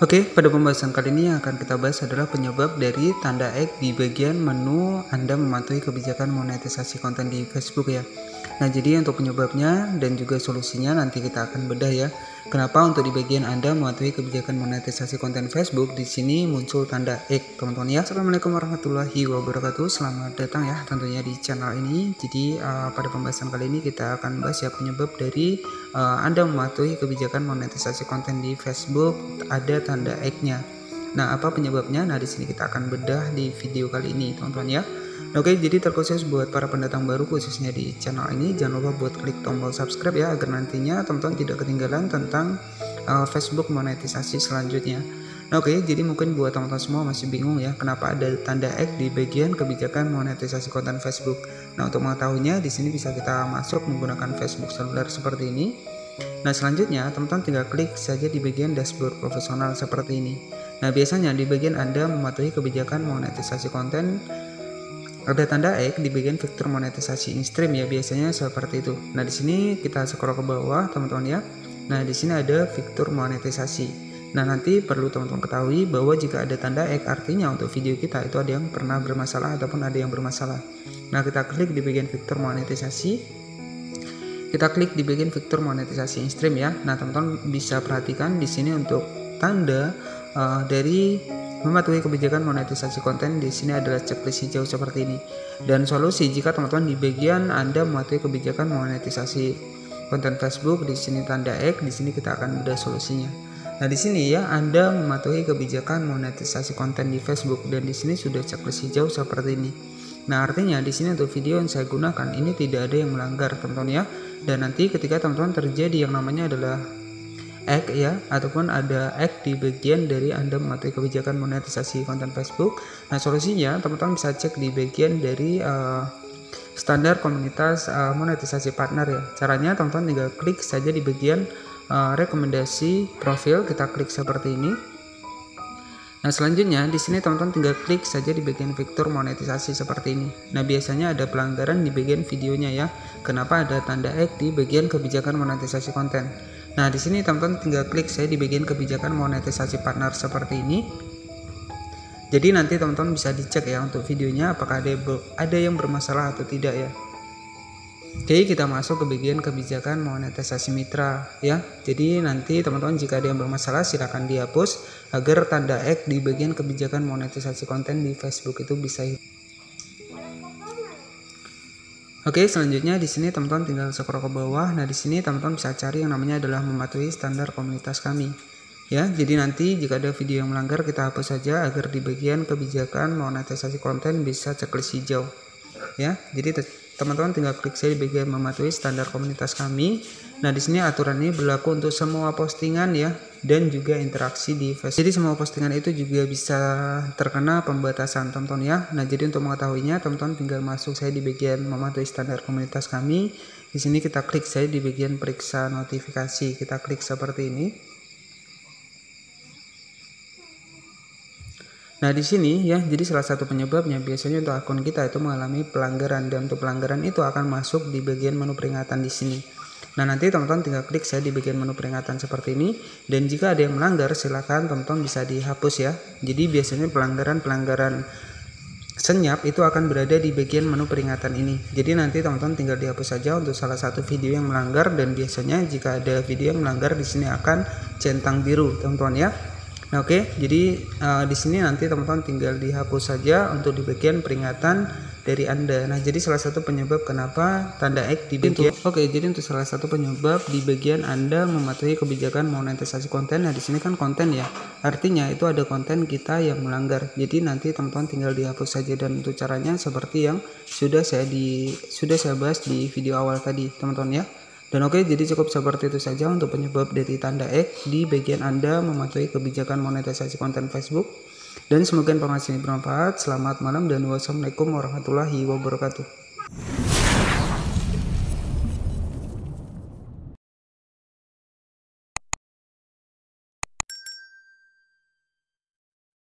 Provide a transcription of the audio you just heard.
Oke, pada pembahasan kali ini yang akan kita bahas adalah penyebab dari tanda X di bagian menu Anda mematuhi kebijakan monetisasi konten di Facebook ya. Nah, jadi untuk penyebabnya dan juga solusinya nanti kita akan bedah ya. Kenapa untuk di bagian Anda mematuhi kebijakan monetisasi konten Facebook di sini muncul tanda X, teman-teman ya. Assalamualaikum warahmatullahi wabarakatuh. Selamat datang ya tentunya di channel ini. Jadi pada pembahasan kali ini kita akan bahas ya penyebab dari Anda mematuhi kebijakan monetisasi konten di Facebook ada tanda X-nya. Nah, apa penyebabnya? Nah, di sini kita akan bedah di video kali ini, teman-teman ya. Oke, jadi terkhusus buat para pendatang baru khususnya di channel ini, jangan lupa buat klik tombol subscribe ya agar nantinya teman-teman tidak ketinggalan tentang Facebook monetisasi selanjutnya. Nah, oke, jadi mungkin buat teman-teman semua masih bingung ya kenapa ada tanda X di bagian kebijakan monetisasi konten Facebook. Nah, untuk mengetahuinya di sini bisa kita masuk menggunakan Facebook seluler seperti ini. Nah, selanjutnya teman-teman tinggal klik saja di bagian dashboard profesional seperti ini. Nah, biasanya di bagian Anda mematuhi kebijakan monetisasi konten ada tanda X di bagian fitur monetisasi in-stream ya, biasanya seperti itu. Nah, di sini kita scroll ke bawah teman-teman ya. Nah, di sini ada fitur monetisasi. Nah, nanti perlu teman-teman ketahui bahwa jika ada tanda X artinya untuk video kita itu ada yang pernah bermasalah ataupun ada yang bermasalah. Nah, kita klik di bagian fitur monetisasi. Kita klik di bagian fitur monetisasi in-stream ya. Nah, teman-teman bisa perhatikan di sini untuk tanda dari mematuhi kebijakan monetisasi konten di sini adalah checklist hijau seperti ini. Dan solusi jika teman-teman di bagian Anda mematuhi kebijakan monetisasi konten Facebook di sini tanda X, di sini kita akan bedah solusinya. Nah, di sini ya Anda mematuhi kebijakan monetisasi konten di Facebook dan di sini sudah checklist hijau seperti ini. Nah, artinya di sini untuk video yang saya gunakan ini tidak ada yang melanggar, teman-teman ya. Dan nanti ketika teman-teman terjadi yang namanya adalah X ya, ataupun ada X di bagian dari Anda mematuhi kebijakan monetisasi konten Facebook. Nah, solusinya teman-teman bisa cek di bagian dari standar komunitas monetisasi partner ya. Caranya teman-teman tinggal klik saja di bagian rekomendasi profil, kita klik seperti ini. Nah, selanjutnya di sini teman-teman tinggal klik saja di bagian fitur monetisasi seperti ini. Nah, biasanya ada pelanggaran di bagian videonya ya. Kenapa ada tanda X di bagian kebijakan monetisasi konten? Nah, di sini teman-teman tinggal klik saya di bagian kebijakan monetisasi partner seperti ini. Jadi nanti teman-teman bisa dicek ya untuk videonya apakah ada yang bermasalah atau tidak ya. Oke, kita masuk ke bagian kebijakan monetisasi mitra ya. Jadi nanti teman-teman jika ada yang bermasalah silahkan dihapus agar tanda X di bagian kebijakan monetisasi konten di Facebook itu bisa hilang. Oke, selanjutnya di sini teman-teman tinggal scroll ke bawah. Nah, di sini teman-teman bisa cari yang namanya adalah mematuhi standar komunitas kami. Ya, jadi nanti jika ada video yang melanggar kita hapus saja agar di bagian kebijakan monetisasi konten bisa checklist hijau. Ya, jadi teman-teman tinggal klik saja di bagian mematuhi standar komunitas kami. Nah, di sini aturan ini berlaku untuk semua postingan ya dan juga interaksi di Facebook. Jadi semua postingan itu juga bisa terkena pembatasan, teman-teman ya. Nah, jadi untuk mengetahuinya teman-teman tinggal masuk saya di bagian mematuhi standar komunitas kami. Di sini kita klik saya di bagian periksa notifikasi. Kita klik seperti ini. Nah, di sini ya, jadi salah satu penyebabnya biasanya untuk akun kita itu mengalami pelanggaran dan untuk pelanggaran itu akan masuk di bagian menu peringatan di sini. Nah, nanti teman-teman tinggal klik saya di bagian menu peringatan seperti ini dan jika ada yang melanggar silakan teman-teman bisa dihapus ya. Jadi biasanya pelanggaran senyap itu akan berada di bagian menu peringatan ini. Jadi nanti teman-teman tinggal dihapus saja untuk salah satu video yang melanggar dan biasanya jika ada video yang melanggar di sini akan centang biru, teman-teman ya. Nah, oke, jadi di sini nanti teman-teman tinggal dihapus saja untuk di bagian peringatan dari Anda. Nah, jadi salah satu penyebab kenapa tanda X di bagian jadi untuk salah satu penyebab di bagian Anda mematuhi kebijakan monetisasi konten. Nah, di sini kan konten ya. Artinya itu ada konten kita yang melanggar. Jadi nanti teman-teman tinggal dihapus saja dan untuk caranya seperti yang sudah saya bahas di video awal tadi, teman-teman ya. Dan oke, jadi cukup seperti itu saja untuk penyebab dari tanda X di bagian Anda mematuhi kebijakan monetisasi konten Facebook. Dan semoga informasi ini bermanfaat. Selamat malam dan wassalamualaikum warahmatullahi wabarakatuh.